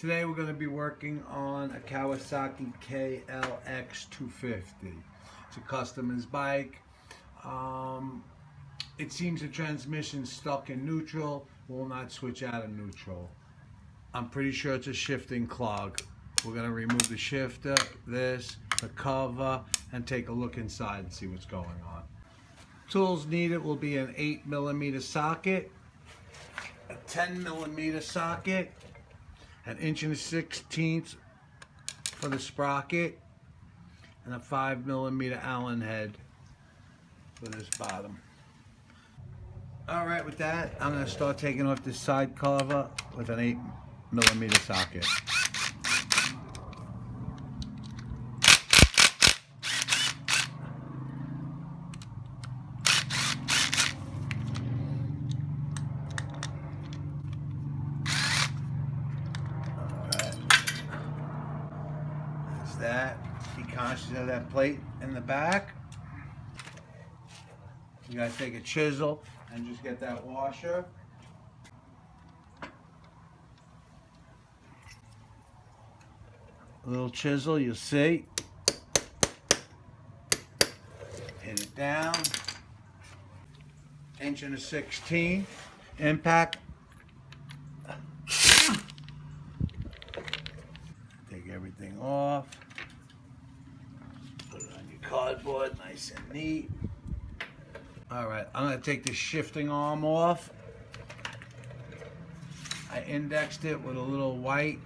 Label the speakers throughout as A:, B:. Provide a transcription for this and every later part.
A: Today we're going to be working on a Kawasaki KLX 250. It's a customer's bike. It seems the transmission's stuck in neutral, will not switch out of neutral. I'm pretty sure it's a shifting clog. We're going to remove the shifter, the cover, and take a look inside and see what's going on. Tools needed will be an 8mm socket, a 10mm socket, an 1 1/16 for the sprocket, and a 5mm Allen head for this bottom. Alright, with that, I'm going to start taking off this side cover with an 8mm socket. That. Be conscious of that plate in the back. You gotta take a chisel and just get that washer. A little chisel, you'll see. Hit it down. 1 1/16 impact. Take everything off. Put it on your cardboard, nice and neat. Alright, I'm going to take the shifting arm off. I indexed it with a little white.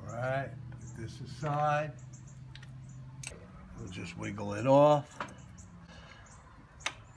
A: Alright, put this aside. We'll just wiggle it off.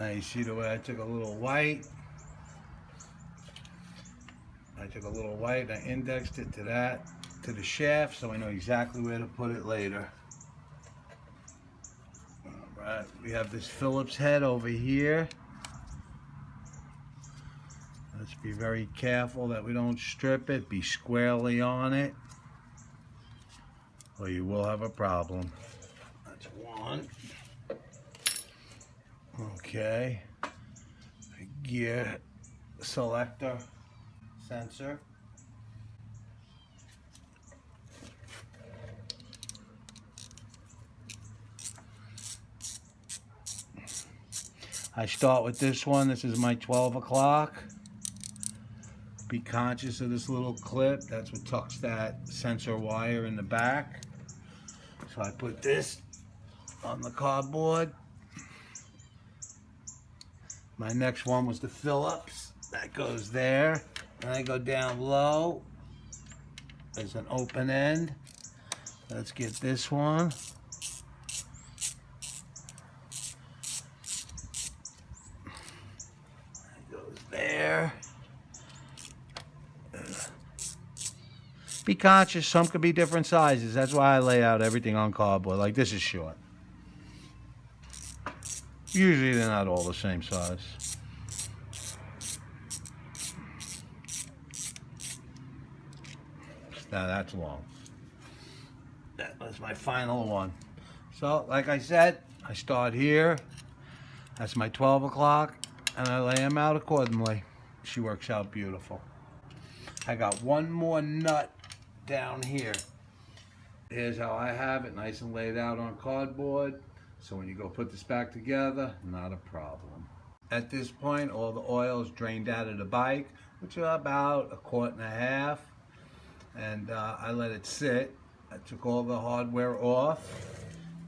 A: Now you see the way I took a little white. I indexed it to the shaft, so I know exactly where to put it later. Alright, we have this Phillips head over here. Let's be very careful that we don't strip it. Be squarely on it, or you will have a problem. That's one. Okay. A gear selector sensor. I start with this one. This is my 12 o'clock. Be conscious of this little clip. That's what tucks that sensor wire in the back. So I put this on the cardboard. My next one was the Phillips. That goes there. And I go down low. There's an open end. Let's get this one. It goes there. Be conscious, some could be different sizes. That's why I lay out everything on cardboard. Like this is short. Usually they're not all the same size. Now that's long. That was my final one. So, like I said, I start here. That's my 12 o'clock, and I lay them out accordingly. She works out beautiful. I got one more nut down here. Here's how I have it, nice and laid out on cardboard. So when you go put this back together, not a problem. At this point, all the oil is drained out of the bike, which is about 1.5 quarts. And I let it sit. I took all the hardware off.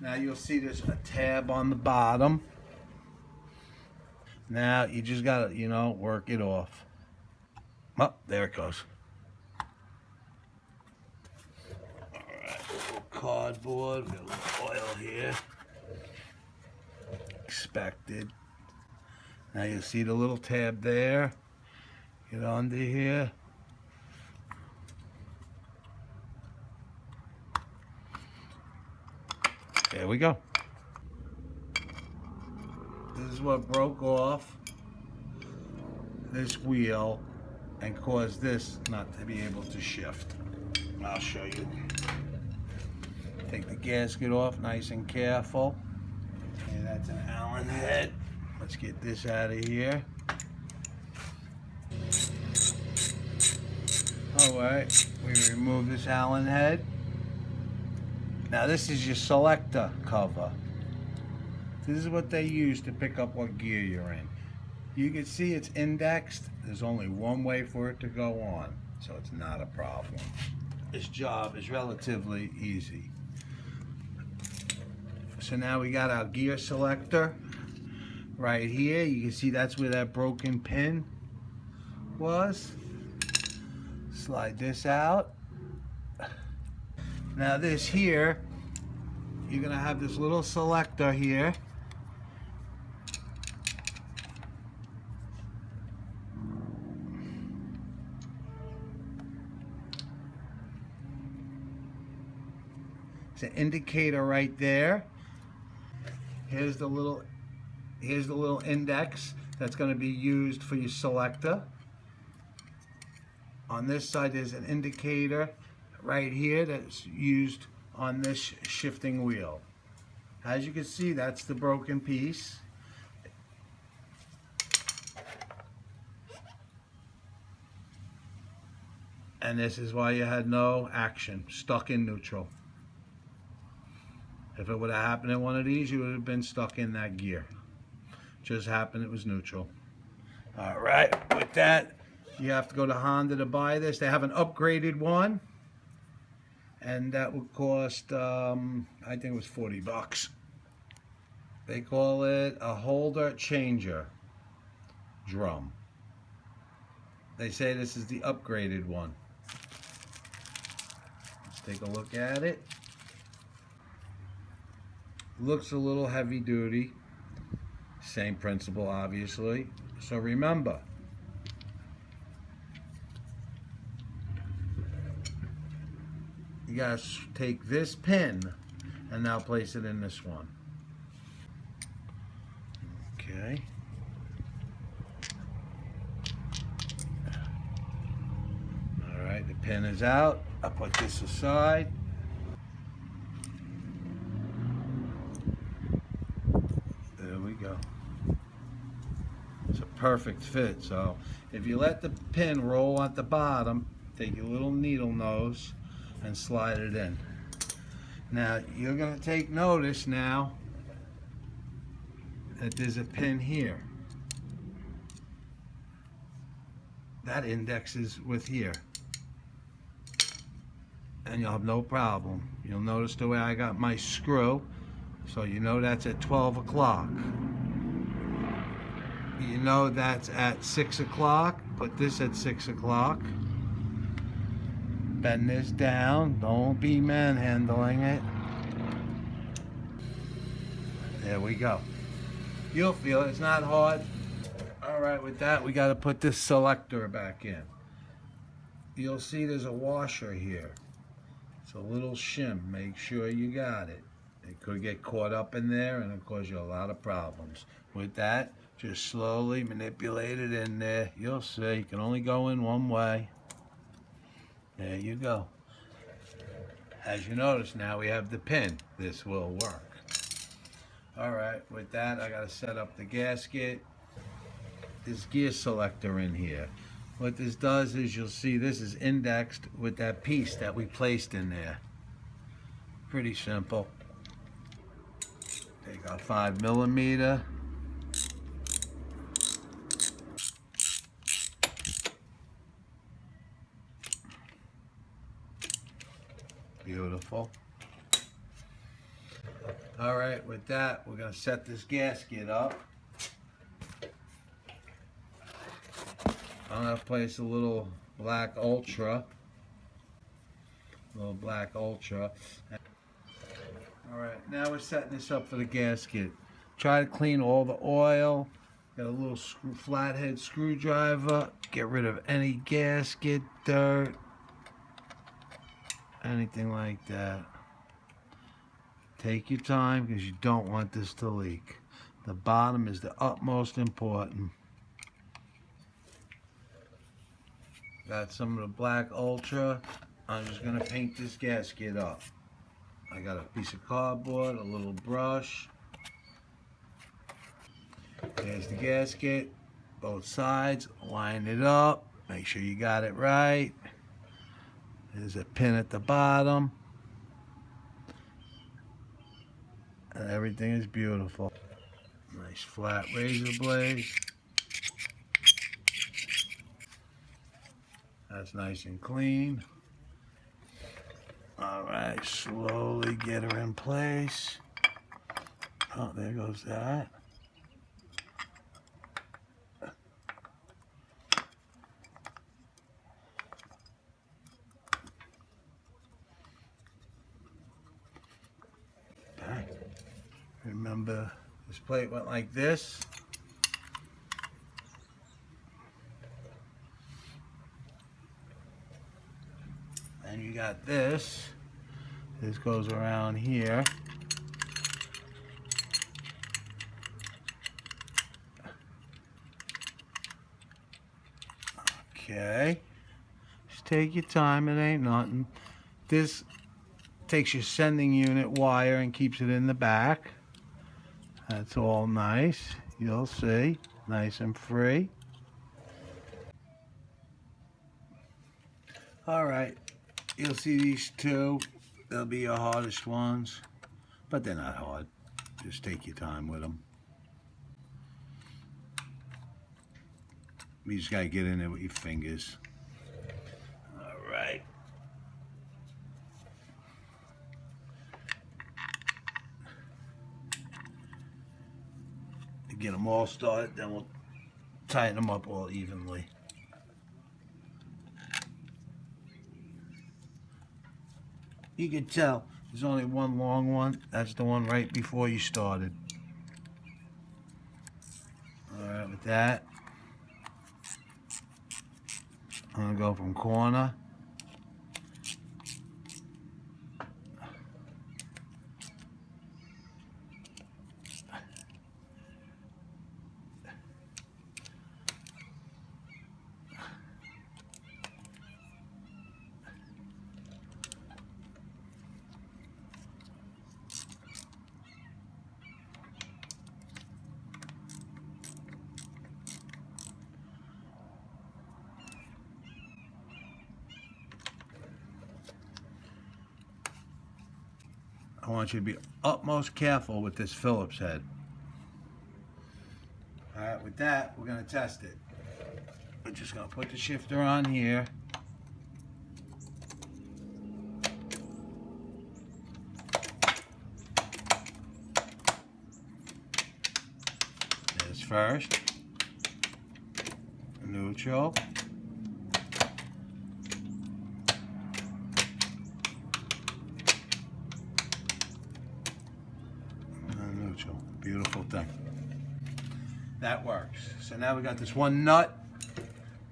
A: Now you'll see there's a tab on the bottom. Now you just gotta, work it off. Oh, there it goes. Alright, a little cardboard, got a little oil here. Expected. Now you see the little tab there. Get under here. There we go. This is what broke off this wheel and caused this not to be able to shift. I'll show you. Take the gasket off nice and careful. Okay, that's an Allen head. Let's get this out of here. Alright, we remove this Allen head. Now this is your selector cover. This is what they use to pick up what gear you're in. You can see it's indexed. There's only one way for it to go on, so it's not a problem. This job is relatively easy. So now we got our gear selector right here. You can see that's where that broken pin was. Slide this out. Now this here, you're gonna have this little selector here. It's an indicator right there. Here's the little index that's going to be used for your selector. On this side there's an indicator right here that's used on this shifting wheel. As you can see, that's the broken piece. And this is why you had no action, stuck in neutral. If it would have happened in one of these, you would have been stuck in that gear. Just happened it was neutral. Alright, with that, you have to go to Honda to buy this. They have an upgraded one, and that would cost, I think it was 40 bucks. They call it a holder changer drum. They say this is the upgraded one. Let's take a look at it. Looks a little heavy duty. Same principle, obviously. So remember, you gotta take this pin and now place it in this one. Okay. All right, the pin is out. I'll put this aside. Go. It's a perfect fit. So if you let the pin roll at the bottom, take your little needle nose and slide it in. Now you're going to take notice now that there's a pin here. That indexes with here. And you'll have no problem. You'll notice the way I got my screw. So you know that's at 12 o'clock. You know that's at 6 o'clock. Put this at 6 o'clock. Bend this down. Don't be manhandling it. There we go. You'll feel it. It's not hard. Alright, with that we got to put this selector back in. You'll see there's a washer here. It's a little shim. Make sure you got it. It could get caught up in there and it'll cause you a lot of problems. With that, just slowly manipulate it in there. You'll see. You can only go in one way. There you go. As you notice, now we have the pin. This will work. Alright, with that, I got to set up the gasket. This gear selector in here. What this does is you'll see this is indexed with that piece that we placed in there. Pretty simple. Take our 5mm. Beautiful. All right, with that, we're going to set this gasket up. I'm going to place a little black ultra. All right, now we're setting this up for the gasket. Try to clean all the oil. Got a little flathead screwdriver. Get rid of any gasket, dirt, anything like that. Take your time because you don't want this to leak. The bottom is the utmost important. Got some of the black ultra. I'm just going to paint this gasket up. I got a piece of cardboard, a little brush. There's the gasket, both sides, line it up, make sure you got it right. There's a pin at the bottom. And everything is beautiful. Nice flat razor blade. That's nice and clean. All right, slowly get her in place. Oh, there goes that. Back. Remember, this plate went like this. And you got this. This goes around here. Okay. Just take your time, it ain't nothing. This takes your sending unit wire and keeps it in the back. That's all nice. You'll see. Nice and free. Alright. You'll see these two. They'll be your hardest ones. But they're not hard. Just take your time with them. You just gotta get in there with your fingers. Alright. Get them all started, then we'll tighten them up all evenly. You can tell there's only one long one. That's the one right before you started. Alright, with that, I'm going to go from corner. I want you to be utmost careful with this Phillips head. Alright, with that, we're going to test it. We're just going to put the shifter on here. This first. Neutral. Beautiful thing. That works. So now we got this one nut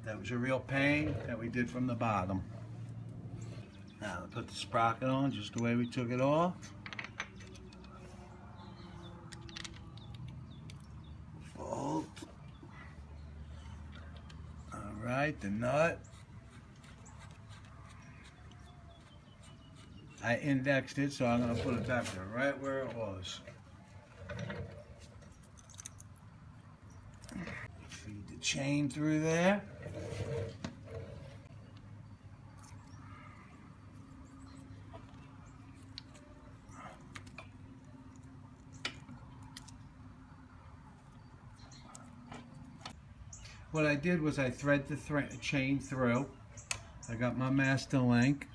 A: that was a real pain that we did from the bottom. Now let's put the sprocket on just the way we took it off. Bolt. Alright, the nut. I indexed it, so I'm going to put it back there right where it was. Feed the chain through there. What I did was I thread the chain through. I got my master link.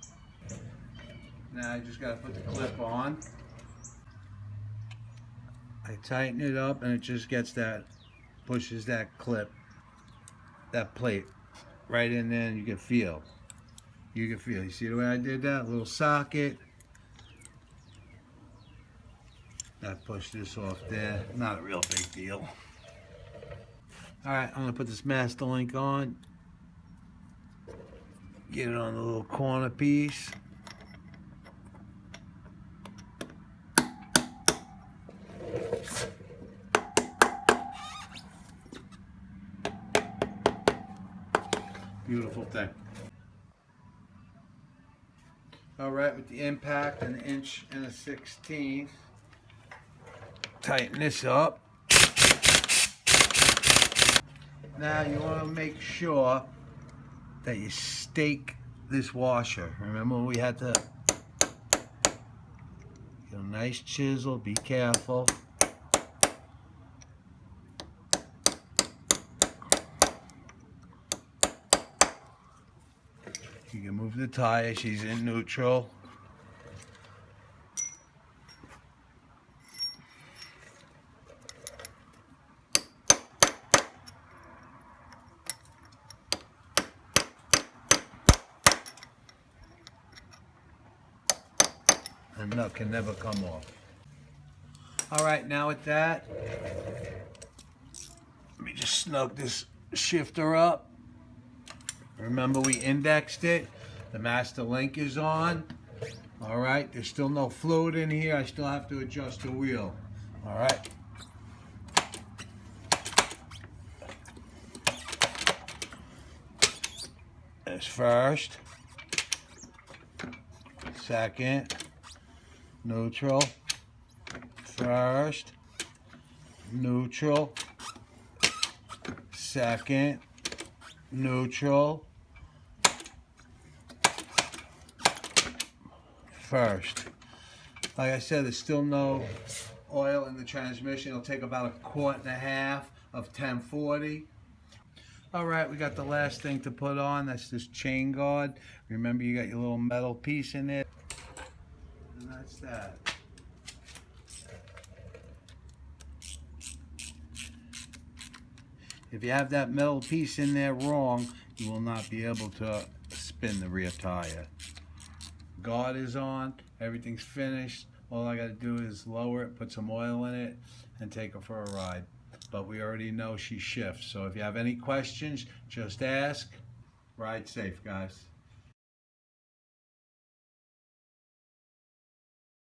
A: Now I just got to put the clip on. I tighten it up and it just gets that, pushes that clip, that plate right in there, and you can feel. You see the way I did that? A little socket. I pushed this off there. Not a real big deal. Alright, I'm going to put this master link on. Get it on the little corner piece. Beautiful thing. Alright, with the impact, 1 1/16 inch. Tighten this up. Now you want to make sure that you stake this washer. Remember we had to get a nice chisel, be careful. You can move the tire, she's in neutral. The nut can never come off. Alright, now with that, let me just snug this shifter up. Remember we indexed it. The master link is on. Alright, there's still no fluid in here. I still have to adjust the wheel. Alright. That's first. Second. Neutral. First. Neutral. Second. Neutral. First. Like I said, there's still no oil in the transmission. It'll take about 1.5 quarts of 1040. Alright, we got the last thing to put on. That's this chain guard. Remember, you got your little metal piece in it. And that's that. If you have that metal piece in there wrong, you will not be able to spin the rear tire. Guard is on, everything's finished. All I got to do is lower it, put some oil in it, and take her for a ride. But we already know she shifts, so if you have any questions, just ask. Ride safe, guys.